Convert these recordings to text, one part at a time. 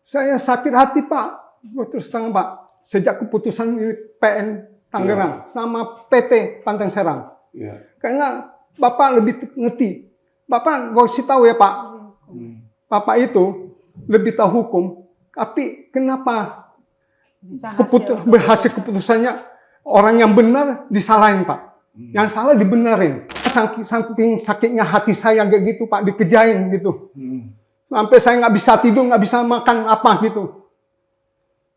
Saya sakit hati Pak, terus terang Pak, sejak keputusan PN Tangerang sama PT Panteng Serang. Karena Bapak lebih ngerti. Bapak gak usah tahu ya Pak, Bapak itu lebih tahu hukum, tapi kenapa berhasil keputusannya orang yang benar disalahin Pak, yang salah dibenerin. Saking sakitnya hati saya kayak gitu Pak, dikejain gitu. Sampai saya nggak bisa tidur, nggak bisa makan apa gitu.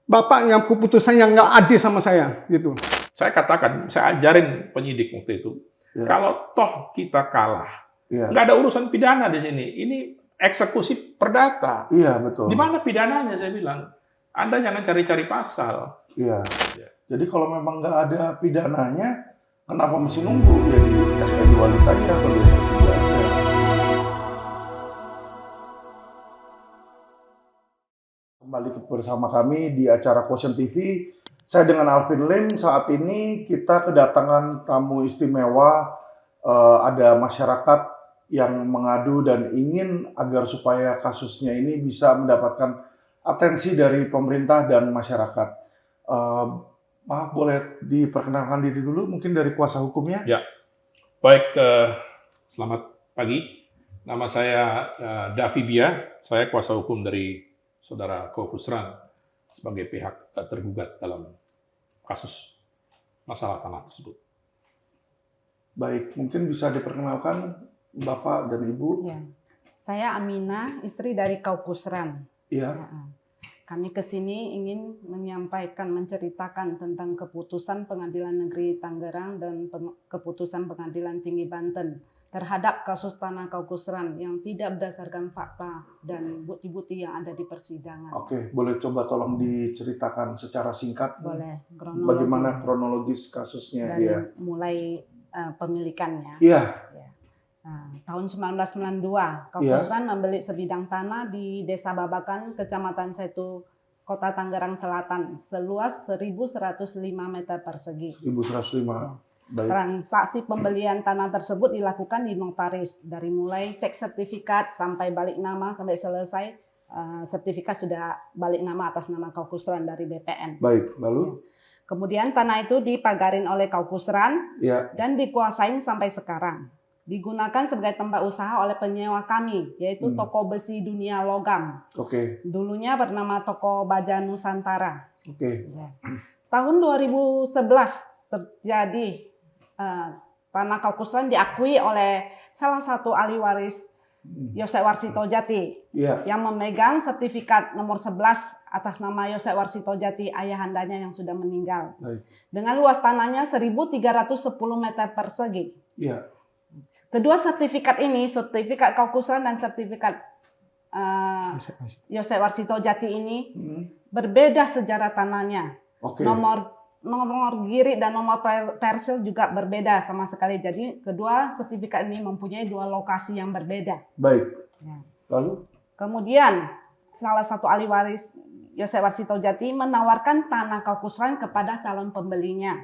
Bapak yang keputusan yang nggak adil sama saya gitu. Saya katakan, saya ajarin penyidik waktu itu, kalau toh kita kalah, nggak ada urusan pidana di sini. Ini eksekusi perdata. Iya, betul. Di mana pidananya, saya bilang. Anda jangan cari-cari pasal. Iya. Jadi kalau memang nggak ada pidananya, kenapa mesti nunggu? Ya di SP2 aja atau di SP3 aja. Kembali bersama kami di acara Quotient TV. Saya dengan Alvin Lim. Saat ini kita kedatangan tamu istimewa. Ada masyarakat yang mengadu dan ingin agar supaya kasusnya ini bisa mendapatkan atensi dari pemerintah dan masyarakat. Maaf, boleh diperkenalkan diri dulu mungkin dari kuasa hukumnya? Ya, baik. Selamat pagi. Nama saya Davi Bia. Saya kuasa hukum dari Saudara Kaukusran sebagai pihak tergugat dalam kasus masalah tanah tersebut. Baik, mungkin bisa diperkenalkan Bapak dan Ibu. Ya. Saya Aminah, istri dari Kaukusran. Iya. Kami ke sini ingin menyampaikan, menceritakan tentang keputusan Pengadilan Negeri Tangerang dan keputusan Pengadilan Tinggi Banten terhadap kasus tanah Kaukusran yang tidak berdasarkan fakta dan bukti-bukti yang ada di persidangan. Oke, boleh coba tolong diceritakan secara singkat? Boleh. Bagaimana kronologis kasusnya? Dari mulai pemilikannya. Iya. Nah, tahun 1992, Kaukusran membeli sebidang tanah di Desa Babakan, Kecamatan Setu, Kota Tangerang Selatan, seluas 1.105 meter persegi. 1.105. Baik. Transaksi pembelian tanah tersebut dilakukan di notaris, dari mulai cek sertifikat sampai balik nama sampai selesai. Sertifikat sudah balik nama atas nama Kaukusran dari BPN. Baik, lalu? Kemudian tanah itu dipagarin oleh Kaukusran dan dikuasain sampai sekarang. Digunakan sebagai tempat usaha oleh penyewa kami, yaitu Toko Besi Dunia Logam. Dulunya bernama Toko Baja Nusantara. Tahun 2011 terjadi tanah Kaukusran diakui oleh salah satu ahli waris Yosef Warsito Jati yang memegang sertifikat nomor 11 atas nama Yosef Warsito Jati, ayahandanya yang sudah meninggal. Dengan luas tanahnya 1.310 meter persegi. Kedua sertifikat ini, sertifikat Kaukusran dan sertifikat Yosef Warsito Jati ini berbeda sejarah tanahnya. Nomor giri dan nomor persil juga berbeda sama sekali. Jadi kedua sertifikat ini mempunyai dua lokasi yang berbeda. Baik. Lalu? Kemudian salah satu ahli waris Yosef Warsito Jati menawarkan tanah Kaukusran kepada calon pembelinya.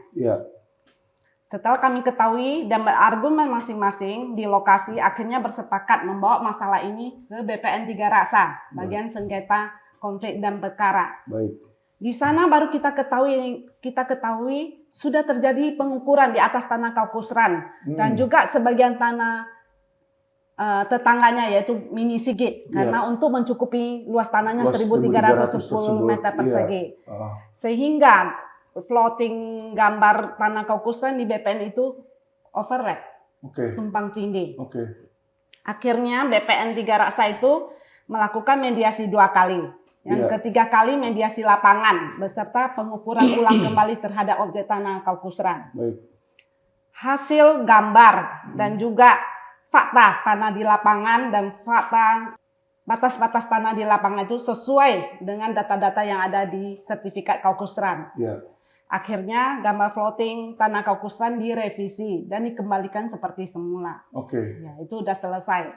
Setelah kami ketahui dan berargumen masing-masing di lokasi, akhirnya bersepakat membawa masalah ini ke BPN 3 Raksa, bagian sengketa konflik dan perkara. Di sana baru kita ketahui sudah terjadi pengukuran di atas tanah Kaukusran dan juga sebagian tanah tetangganya yaitu Mini Sigit karena untuk mencukupi luas tanahnya 1.310 meter persegi. Sehingga floating gambar tanah Kaukusran di BPN itu overlap, tumpang tindih. Akhirnya BPN 3 Raksa itu melakukan mediasi 2 kali. Yang ketiga kali mediasi lapangan beserta pengukuran ulang kembali terhadap objek tanah Kaukusran. Hasil gambar dan juga fakta tanah di lapangan dan fakta batas-batas tanah di lapangan itu sesuai dengan data-data yang ada di sertifikat Kaukusran. Akhirnya gambar floating tanah Kaukusran direvisi dan dikembalikan seperti semula. Itu udah selesai.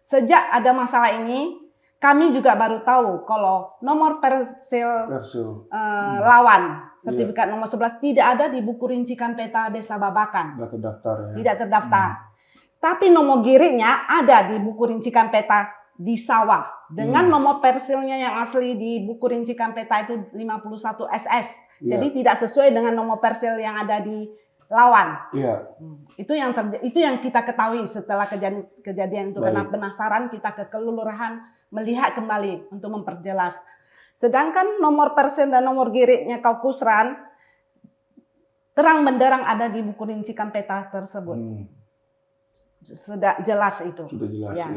Sejak ada masalah ini, kami juga baru tahu kalau nomor persil lawan sertifikat nomor 11 tidak ada di buku rincikan peta Desa Babakan. Tidak terdaftar ya? Tidak terdaftar. Tapi nomor girinya ada di buku rincikan peta di sawah dengan nomor persilnya yang asli di buku rincikan peta itu 51 SS. Jadi tidak sesuai dengan nomor persil yang ada di lawan. Itu yang kita ketahui setelah kejadian itu. Karena penasaran kita ke kelurahan melihat kembali untuk memperjelas. Sedangkan nomor persil dan nomor giritnya Kaukusran terang benderang ada di buku rincikan peta tersebut. Sudah jelas itu. Sudah jelas, ya.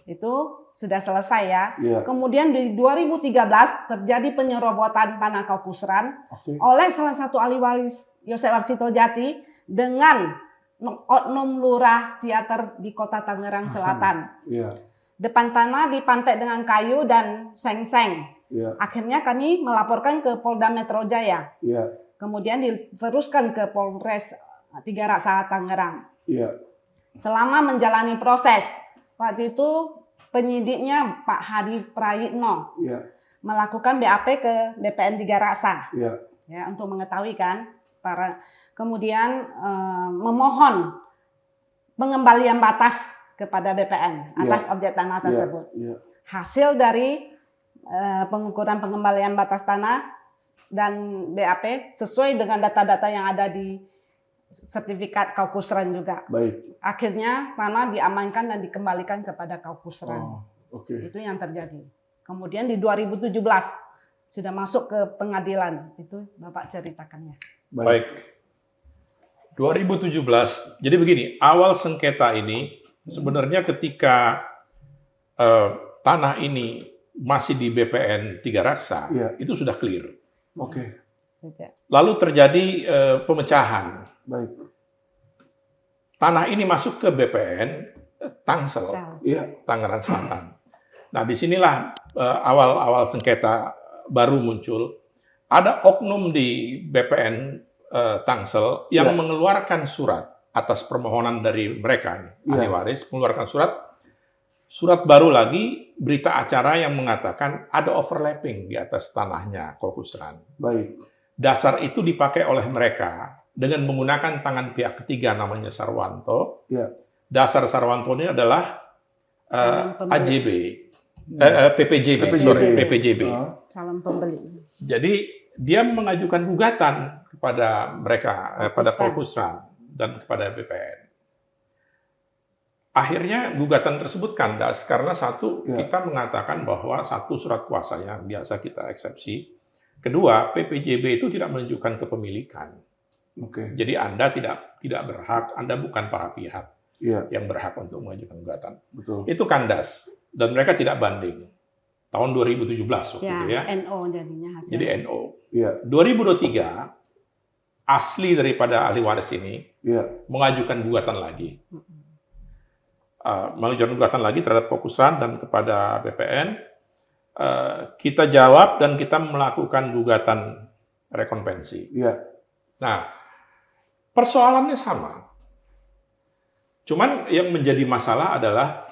Itu sudah selesai ya. Kemudian di 2013 terjadi penyerobotan tanah Kaukusran oleh salah satu ahli waris Yosef Warsito Jati dengan oknum lurah Ciater di Kota Tangerang Selatan. Depan tanah dipantek dengan kayu dan seng-seng. Akhirnya kami melaporkan ke Polda Metro Jaya. Kemudian diteruskan ke Polres Tiga Raksa Tangerang. Selama menjalani proses, waktu itu penyidiknya Pak Hadi Prayitno melakukan BAP ke BPN Tiga Raksa ya, untuk mengetahui kan. Kemudian memohon pengembalian batas kepada BPN atas objek tanah tersebut. Hasil dari pengukuran pengembalian batas tanah dan BAP sesuai dengan data-data yang ada di sertifikat Kaukusran juga. Akhirnya tanah diamankan dan dikembalikan kepada Kaukusran. Itu yang terjadi. Kemudian di 2017 sudah masuk ke pengadilan. Itu Bapak ceritakannya. Baik. 2017. Jadi begini, awal sengketa ini sebenarnya ketika tanah ini masih di BPN Tiga Raksa, itu sudah clear. Lalu terjadi pemecahan. Tanah ini masuk ke BPN Tangsel, Tangerang Selatan. Nah, disinilah awal-awal sengketa baru muncul. Ada oknum di BPN Tangsel yang mengeluarkan surat atas permohonan dari mereka, ahli waris, mengeluarkan surat baru lagi, berita acara yang mengatakan ada overlapping di atas tanahnya Kaukusran. Dasar itu dipakai oleh mereka dengan menggunakan tangan pihak ketiga namanya Sarwanto. Dasar Sarwanto ini adalah AJB, PPJB. Calon pembeli. Jadi dia mengajukan gugatan kepada mereka, pada Kaukusran dan kepada BPN. Akhirnya gugatan tersebut kandas karena satu, kita mengatakan bahwa satu surat kuasa yang biasa kita eksepsi. Kedua, PPJB itu tidak menunjukkan kepemilikan. Jadi Anda tidak berhak, Anda bukan para pihak yang berhak untuk mengajukan gugatan. Itu kandas dan mereka tidak banding. Tahun 2017 waktu itu ya. NO jadinya hasilnya. Jadi NO. 2023 asli daripada ahli waris ini mengajukan gugatan lagi. Mengajukan gugatan lagi terhadap Kaukusran dan kepada BPN. Kita jawab dan kita melakukan gugatan rekonvensi. Nah, persoalannya sama. Cuman yang menjadi masalah adalah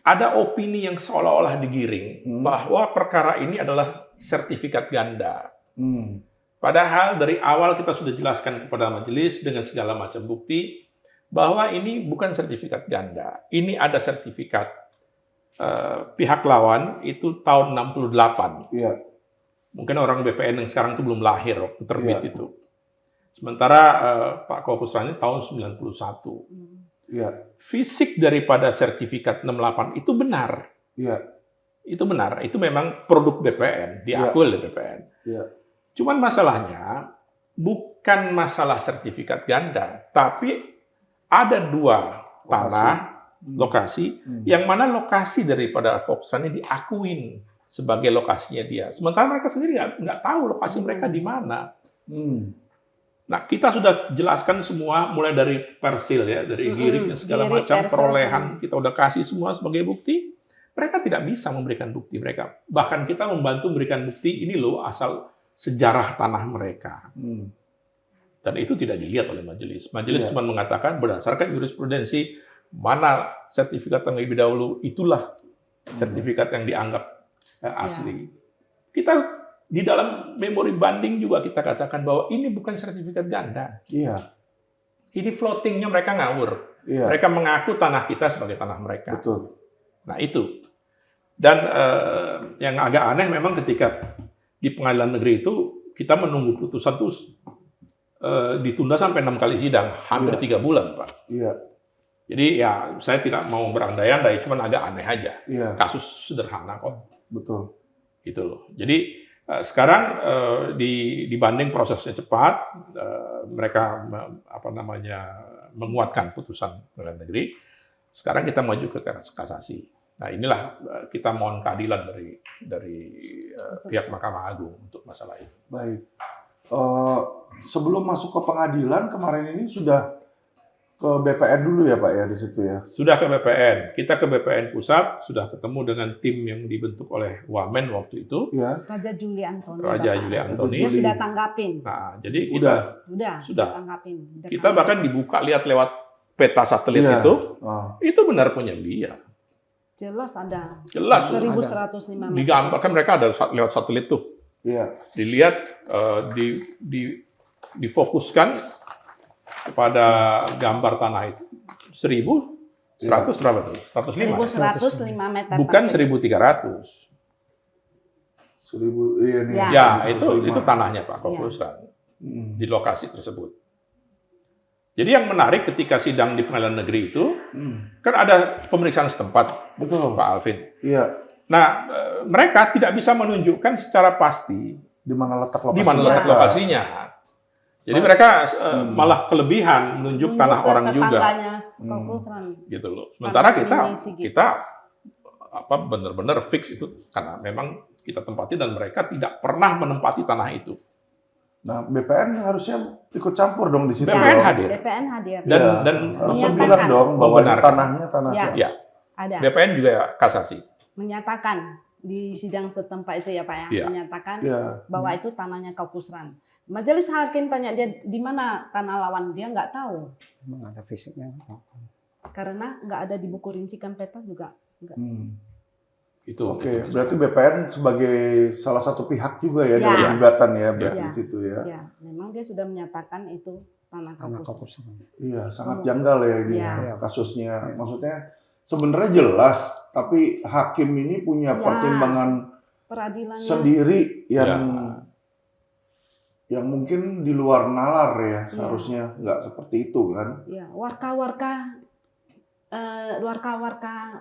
ada opini yang seolah-olah digiring bahwa perkara ini adalah sertifikat ganda. Padahal dari awal kita sudah jelaskan kepada majelis dengan segala macam bukti bahwa ini bukan sertifikat ganda. Ini ada sertifikat pihak lawan itu tahun 68. Mungkin orang BPN yang sekarang itu belum lahir waktu terbit itu. Sementara Pak Kaukusran ini tahun 91. Fisik daripada sertifikat 68 itu benar. Itu benar. Itu memang produk BPN, diakui oleh BPN. Cuman masalahnya bukan masalah sertifikat ganda, tapi ada dua tanah, lokasi, yang mana lokasi daripada Kaukusran ini diakuin sebagai lokasinya dia. Sementara mereka sendiri nggak tahu lokasi mereka di mana. Nah, kita sudah jelaskan semua, mulai dari persil ya, dari girik dan segala macam, perolehan, kita udah kasih semua sebagai bukti. Mereka tidak bisa memberikan bukti mereka. Bahkan kita membantu memberikan bukti, ini loh asal sejarah tanah mereka. Dan itu tidak dilihat oleh majelis. Majelis cuma mengatakan berdasarkan jurisprudensi, mana sertifikat yang lebih dahulu, itulah sertifikat yang dianggap asli. Kita di dalam memori banding juga kita katakan bahwa ini bukan sertifikat ganda. Ini floatingnya mereka ngawur. Iya. Mereka mengaku tanah kita sebagai tanah mereka. Betul. Nah itu. Dan yang agak aneh memang ketika di pengadilan negeri itu kita menunggu putusan itu ditunda sampai 6 kali sidang, hampir 3 bulan, Pak. Iya. Jadi ya saya tidak mau berandai-andai, cuman agak aneh aja. Iya. Kasus sederhana kok. Betul. Gitu loh. Jadi sekarang dibanding prosesnya cepat, mereka menguatkan putusan pengadilan negeri. Sekarang kita maju ke kasasi. Nah inilah kita mohon keadilan dari pihak Mahkamah Agung untuk masalah itu. Baik. Sebelum masuk ke pengadilan kemarin ini sudah ke BPN dulu ya Pak ya di situ ya. Sudah ke BPN. Kita ke BPN pusat, sudah ketemu dengan tim yang dibentuk oleh Wamen waktu itu. Ya. Raja Juli Antoni. Raja Juli Antoni. Dia sudah tanggapin. Nah, jadi kita Sudah tanggapin. Kita bahkan dibuka lihat lewat peta satelit itu. Itu benar punya dia. Jelas ada. Jelas. 1105 meter. Digambarkan mereka ada lewat satelit tuh. Iya. Dilihat, difokuskan kepada gambar tanah itu. 1.100 berapa tuh? 105. 1105 meter. Bukan 1.300. 1000 iya nih. Ya. Ya, itu tanahnya Pak Kopusran. Hmm. Di lokasi tersebut. Jadi yang menarik ketika sidang di pengadilan negeri itu, kan ada pemeriksaan setempat, Betul. Pak Alvin. Iya. Nah, mereka tidak bisa menunjukkan secara pasti Di mana letak lokasinya. Jadi mereka malah kelebihan menunjuk tanah orang juga. Gitu loh. Sementara kita benar-benar fix itu karena memang kita tempati dan mereka tidak pernah menempati tanah itu. Nah, BPN harusnya ikut campur dong di situ. BPN hadir. BPN hadir. Dan harusnya bilang dong bahwa tanahnya tanah siapa? Ya. Ada. BPN juga kasasi. Menyatakan di sidang setempat itu ya Pak ya, menyatakan bahwa itu tanahnya Kopusran. Majelis hakim tanya dia di mana tanah lawan, dia nggak tahu. Memang ada fisiknya. Karena nggak ada di buku rincikan peta juga. Oke, berarti BPN sebagai salah satu pihak juga ya dalam gugatan ya berarti di situ ya. Ya, memang dia sudah menyatakan itu tanah Kopusran. Iya, sangat janggal ya ini kasusnya. Maksudnya sebenarnya jelas, tapi hakim ini punya pertimbangan sendiri yang mungkin di luar nalar ya, seharusnya nggak seperti itu kan? Ya, warga-warga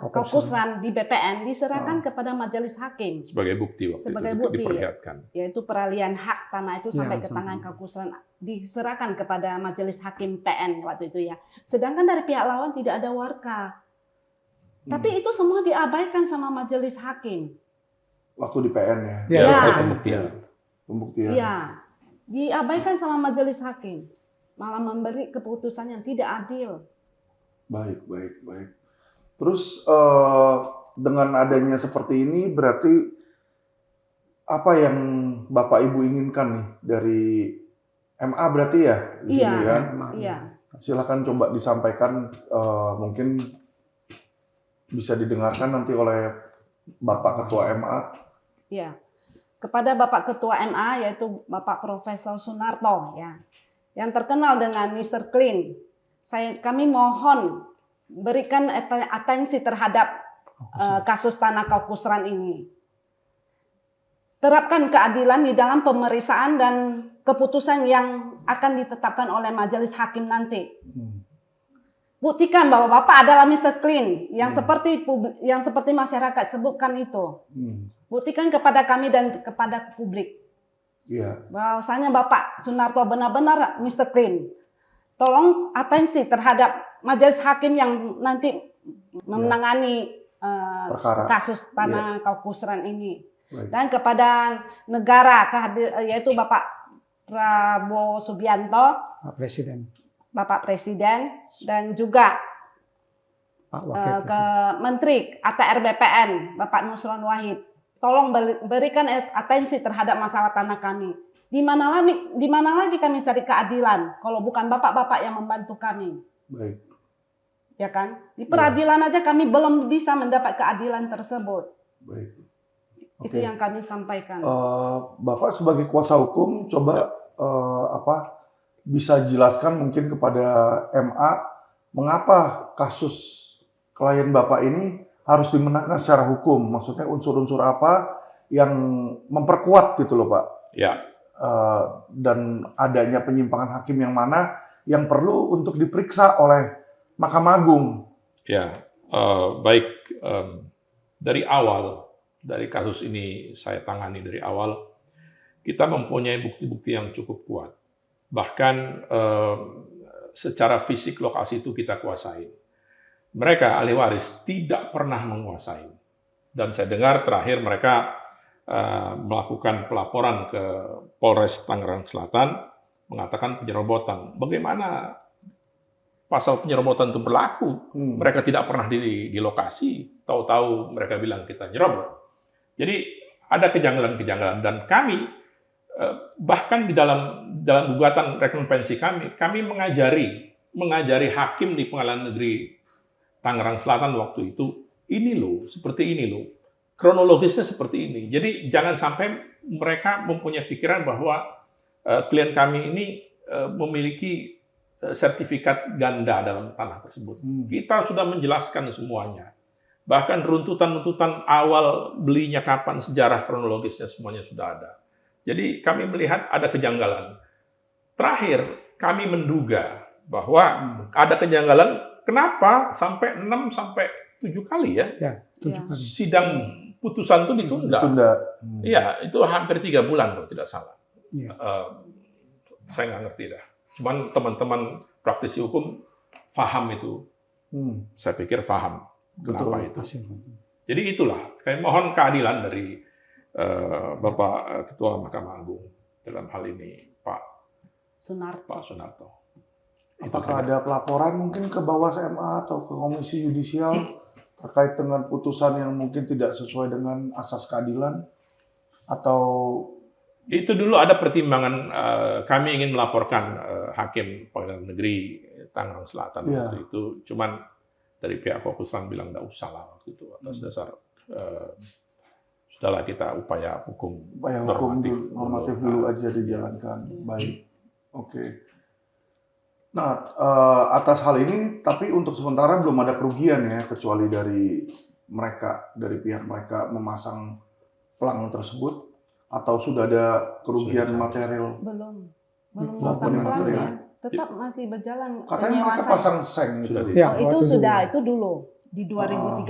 Kopusran di BPN diserahkan kepada majelis hakim sebagai bukti waktu itu diperlihatkan. Yaitu peralihan hak tanah itu sampai ke tangan Kopusran diserahkan kepada majelis hakim PN waktu itu ya. Sedangkan dari pihak lawan tidak ada warga. Tapi itu semua diabaikan sama majelis hakim. Waktu di PN ya? Pembuktian. Iya, diabaikan sama majelis hakim. Malah memberi keputusan yang tidak adil. Baik. Terus dengan adanya seperti ini berarti apa yang Bapak Ibu inginkan nih dari MA berarti ya di sini kan? Iya. Silakan coba disampaikan mungkin bisa didengarkan nanti oleh Bapak Ketua MA. Iya. Kepada Bapak Ketua MA yaitu Bapak Profesor Sunarto ya. Yang terkenal dengan Mr. Clean. Kami mohon berikan atensi terhadap kasus tanah Kopusran ini. Terapkan keadilan di dalam pemeriksaan dan keputusan yang akan ditetapkan oleh majelis hakim nanti. Buktikan bahwa Bapak adalah Mr. Clean yang seperti masyarakat sebutkan itu. Buktikan kepada kami dan kepada publik. Bahwasanya Bapak Sunarto benar-benar Mr. Clean. Tolong atensi terhadap majelis hakim yang nanti menangani kasus tanah Kopusran ini. Dan kepada negara yaitu Bapak Prabowo Subianto, Bapak Presiden dan juga ke Menteri ATR BPN Bapak Nusron Wahid, tolong berikan atensi terhadap masalah tanah kami. Di mana lagi kami cari keadilan kalau bukan bapak-bapak yang membantu kami? Baik. Ya kan? Di peradilan aja kami belum bisa mendapat keadilan tersebut. Baik. Itu yang kami sampaikan. Bapak sebagai kuasa hukum coba bisa jelaskan mungkin kepada MA mengapa kasus klien Bapak ini harus dimenangkan secara hukum? Maksudnya unsur-unsur apa yang memperkuat gitu loh Pak? Ya. Dan adanya penyimpangan hakim yang mana yang perlu untuk diperiksa oleh Mahkamah Agung. Ya, baik. Dari awal, dari kasus ini saya tangani dari awal, kita mempunyai bukti-bukti yang cukup kuat. Bahkan secara fisik lokasi itu kita kuasai. Mereka ahli waris tidak pernah menguasai. Dan saya dengar terakhir mereka melakukan pelaporan ke Polres Tangerang Selatan, mengatakan penyerobotan. Bagaimana pasal penyerobotan itu berlaku? Mereka tidak pernah di lokasi, tahu-tahu mereka bilang kita nyerobot. Jadi ada kejanggalan-kejanggalan, dan kami bahkan di dalam gugatan rekompensi kami mengajari hakim di Pengadilan Negeri Tangerang Selatan waktu itu, ini loh, seperti ini loh. Kronologisnya seperti ini. Jadi jangan sampai mereka mempunyai pikiran bahwa klien kami ini memiliki sertifikat ganda dalam tanah tersebut. Kita sudah menjelaskan semuanya. Bahkan runtutan-runtutan awal belinya kapan, sejarah kronologisnya semuanya sudah ada. Jadi kami melihat ada kejanggalan. Terakhir, kami menduga bahwa ada kejanggalan. Kenapa sampai 6 sampai 7 kali ya? Ya, 7 kali. Sidang putusan itu ditunda. Iya, itu hampir 3 bulan kalau tidak salah. Ya. Saya nggak ngerti dah. Cuman teman-teman praktisi hukum paham itu. Saya pikir paham kenapa itu. Jadi itulah, saya mohon keadilan dari Bapak Ketua Mahkamah Agung dalam hal ini, Pak Sunarto. Apakah ada pelaporan mungkin ke Bawaslu MA atau ke Komisi Yudisial terkait dengan putusan yang mungkin tidak sesuai dengan asas keadilan? Atau itu dulu ada pertimbangan, kami ingin melaporkan Hakim Pengadilan Negeri Tangerang Selatan waktu itu, cuman dari pihak Kopusran bilang nggak usah lah waktu itu, atas dasar sudahlah kita upaya hukum normatif dulu aja dijalankan. Baik, oke. Nah, atas hal ini, tapi untuk sementara belum ada kerugian ya, kecuali dari mereka, dari pihak mereka memasang pelang tersebut, atau sudah ada kerugian material? Belum pasang pelangnya, tetap masih berjalan. Katanya mereka pasang seng gitu. Itu sudah, itu dulu di 2013.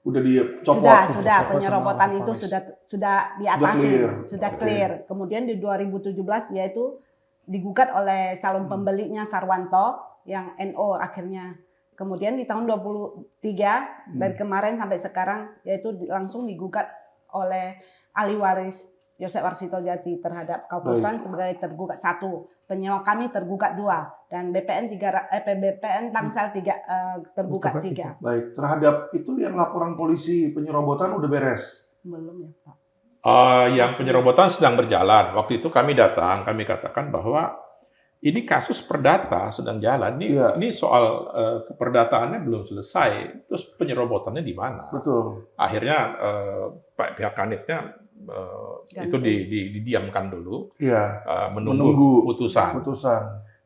Udah dicopot. Sudah penyerobotan itu sudah diatasi, sudah clear. Kemudian di 2017 yaitu digugat oleh calon pembelinya Sarwanto yang NO akhirnya. Kemudian di tahun 23 dari kemarin sampai sekarang yaitu langsung digugat oleh ahli waris Yosef Warsito Jati terhadap Kopusran sebagai tergugat 1, penyewa kami tergugat 2, dan BPN Tangsel 3 tergugat 3. Baik, terhadap itu yang laporan polisi penyerobotan udah beres? Belum ya Pak. Yang penyerobotan sedang berjalan. Waktu itu kami datang, kami katakan bahwa ini kasus perdata sedang jalan. Ini soal keperdataannya belum selesai. Terus penyerobotannya di mana? Betul. Akhirnya pihak kanitnya itu didiamkan dulu, menunggu putusan.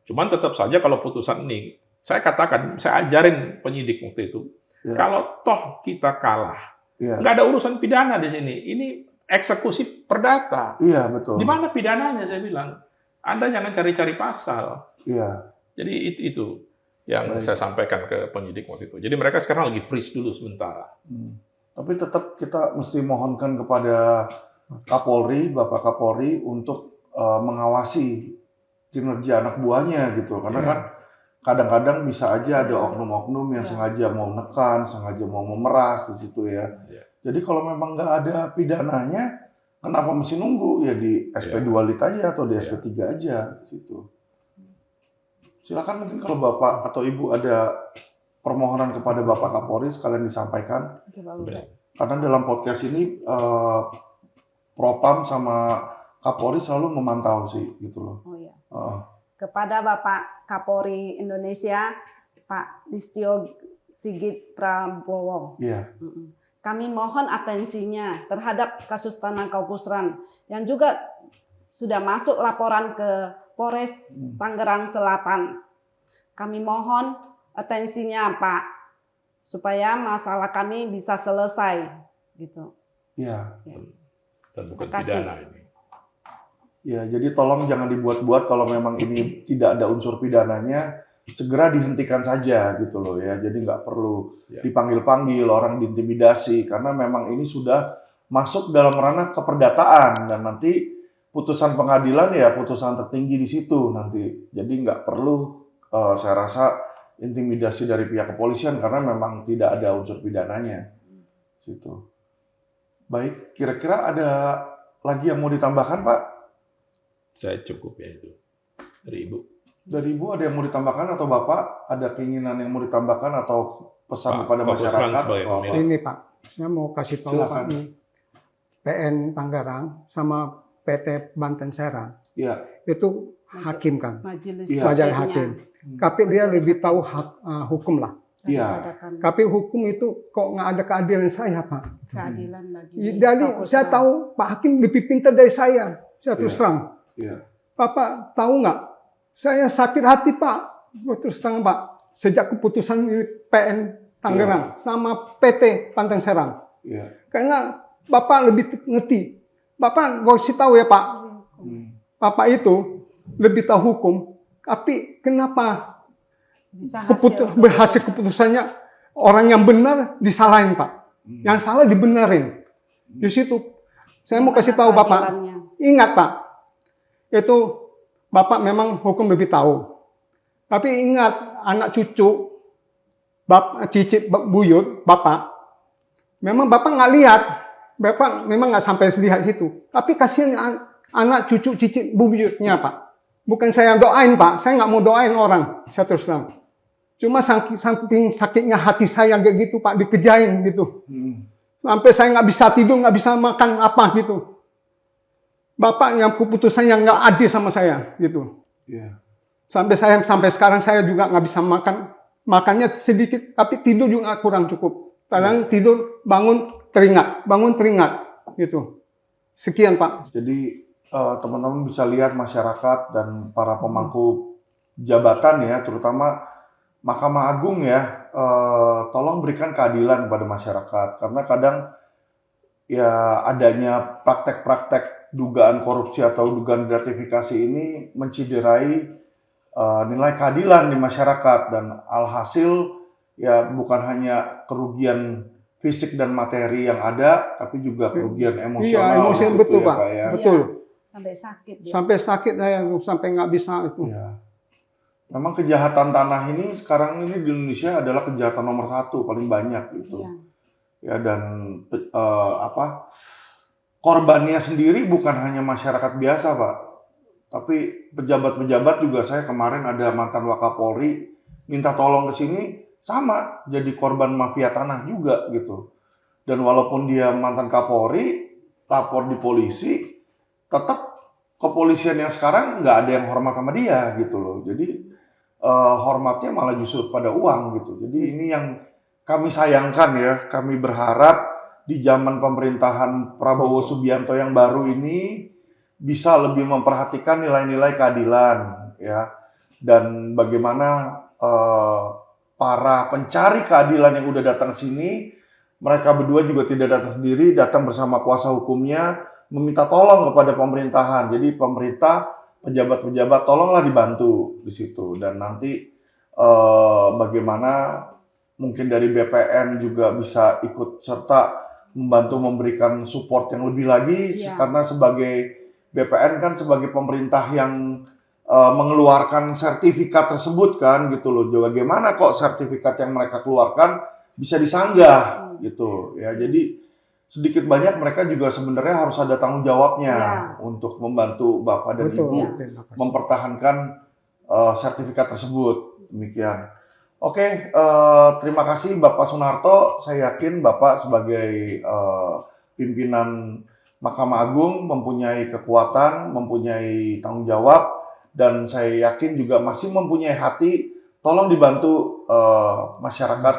Cuman tetap saja kalau putusan ini, saya katakan, saya ajarin penyidik waktu itu, kalau toh kita kalah, nggak ada urusan pidana di sini. Ini eksekusi perdata. Iya, betul. Di mana pidananya, saya bilang. Anda jangan cari-cari pasal. Iya. Jadi itu yang saya sampaikan ke penyidik waktu itu. Jadi mereka sekarang lagi freeze dulu sementara. Tapi tetap kita mesti mohonkan kepada Kapolri, Bapak Kapolri, untuk mengawasi kinerja anak buahnya gitu. Karena kan kadang-kadang bisa aja ada oknum-oknum yang sengaja mau menekan, sengaja mau memeras di situ ya. Jadi kalau memang nggak ada pidananya, kenapa mesti nunggu? Ya di SP2 lit aja atau di SP3 aja situ. Silakan mungkin kalau Bapak atau Ibu ada permohonan kepada Bapak Kapolri sekalian disampaikan. Karena dalam podcast ini Propam sama Kapolri selalu memantau sih gitu loh. Kepada Bapak Kapolri Indonesia, Pak Listio Sigit Prabowo. Kami mohon atensinya terhadap kasus Tanah Kopusran yang juga sudah masuk laporan ke Polres Tangerang Selatan. Kami mohon atensinya Pak, supaya masalah kami bisa selesai gitu. Ya. Dan bukan Terima kasih. pidana ini. Ya, jadi tolong jangan dibuat-buat kalau memang ini tidak ada unsur pidananya, segera dihentikan saja gitu loh ya. Jadi nggak perlu dipanggil-panggil, orang diintimidasi, karena memang ini sudah masuk dalam ranah keperdataan dan nanti putusan pengadilan ya putusan tertinggi di situ nanti. Jadi nggak perlu saya rasa intimidasi dari pihak kepolisian karena memang tidak ada unsur pidananya. Situ. Baik, kira-kira ada lagi yang mau ditambahkan, Pak? Saya cukup ya itu. Dari Ibu. Dari Ibu ada yang mau ditambahkan atau Bapak ada keinginan yang mau ditambahkan atau pesan kepada masyarakat atau apa? Ini Pak, saya mau kasih tahu Silakan. Pak nih, PN Tangerang sama PT Banten Serang Iya. itu hakim kan, Majelis Iya. wajar hakimnya hakim. Tapi dia lebih tahu hukum lah. Iya. daripada kami. Tapi hukum itu kok nggak ada keadilan saya Pak. Keadilan bagi Jadi Kaukus saya Ram. tahu Pak Hakim lebih pintar dari saya terus Iya. terang. Iya. Bapak tahu nggak? Saya sakit hati Pak, terus terang Pak. Sejak keputusan PN Tangerang sama PT Banten Serang. Iya. Karena Bapak lebih ngerti. Bapak gak usah tahu ya Pak. Bapak itu lebih tahu hukum. Tapi kenapa Bisa berhasil keputusannya orang yang benar disalahin Pak. Yang salah dibenarin. Di situ saya mau kasih tahu Bapak. keadilannya. Ingat Pak. Itu Bapak memang hukum lebih tahu. Tapi ingat anak cucu Bapak cicit buyut Bapak. Memang Bapak nggak lihat. Bapak memang nggak sampai lihat situ. Tapi kasihan anak cucu cicit buyutnya Pak. Bukan saya doain Pak. Saya nggak mau doain orang. Saya terus terang. Cuma saking sakitnya hati saya kayak gitu Pak, dikejain gitu. Sampai saya nggak bisa tidur, nggak bisa makan apa gitu. Bapak yang keputusan yang nggak adil sama saya gitu. Iya. Sampai sekarang saya juga nggak bisa makan. Makannya sedikit, tapi tidur juga kurang cukup. Kadang tidur bangun teringat gitu. Sekian Pak. Jadi teman-teman bisa lihat masyarakat dan para pemangku jabatan ya, terutama Mahkamah Agung ya, tolong berikan keadilan kepada masyarakat karena kadang ya adanya praktek-praktek dugaan korupsi atau dugaan gratifikasi ini menciderai nilai keadilan di masyarakat dan alhasil ya bukan hanya kerugian fisik dan materi yang ada, tapi juga kerugian emosional. Iya, emosional di situ betul ya, Pak. Ya. Betul. Sampai sakit dia. Sampai sakit saya, sampai nggak bisa itu. Ya. Memang kejahatan tanah ini sekarang ini di Indonesia adalah kejahatan nomor 1 paling banyak gitu. Iya. Ya dan korbannya sendiri bukan hanya masyarakat biasa Pak, tapi pejabat-pejabat juga. Saya kemarin ada mantan Wakapolri minta tolong ke sini sama jadi korban mafia tanah juga gitu. Dan walaupun dia mantan Kapolri lapor di polisi, tetap kepolisian yang sekarang nggak ada yang hormat sama dia gitu loh. Jadi hormatnya malah justru pada uang gitu. Jadi ini yang kami sayangkan ya. Kami berharap di zaman pemerintahan Prabowo Subianto yang baru ini bisa lebih memperhatikan nilai-nilai keadilan ya. Dan bagaimana para pencari keadilan yang udah datang sini, mereka berdua juga tidak datang sendiri, datang bersama kuasa hukumnya meminta tolong kepada pemerintahan. Jadi pemerintah, pejabat-pejabat tolonglah dibantu di situ. Dan nanti bagaimana mungkin dari BPN juga bisa ikut serta membantu memberikan support yang lebih lagi. Karena sebagai BPN kan sebagai pemerintah yang mengeluarkan sertifikat tersebut kan gitu loh. Bagaimana kok sertifikat yang mereka keluarkan bisa disanggah gitu ya. Jadi sedikit banyak mereka juga sebenarnya harus ada tanggung jawabnya untuk membantu Bapak dan Ibu mempertahankan sertifikat tersebut. Demikian. Oke, terima kasih Bapak Sunarto. Saya yakin Bapak sebagai pimpinan Mahkamah Agung mempunyai kekuatan, mempunyai tanggung jawab, dan saya yakin juga masih mempunyai hati. Tolong dibantu masyarakat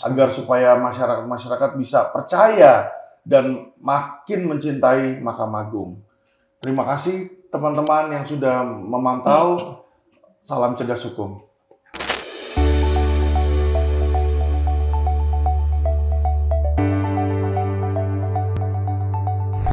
agar supaya masyarakat bisa percaya dan makin mencintai Mahkamah Agung. Terima kasih teman-teman yang sudah memantau. Salam cerdas hukum.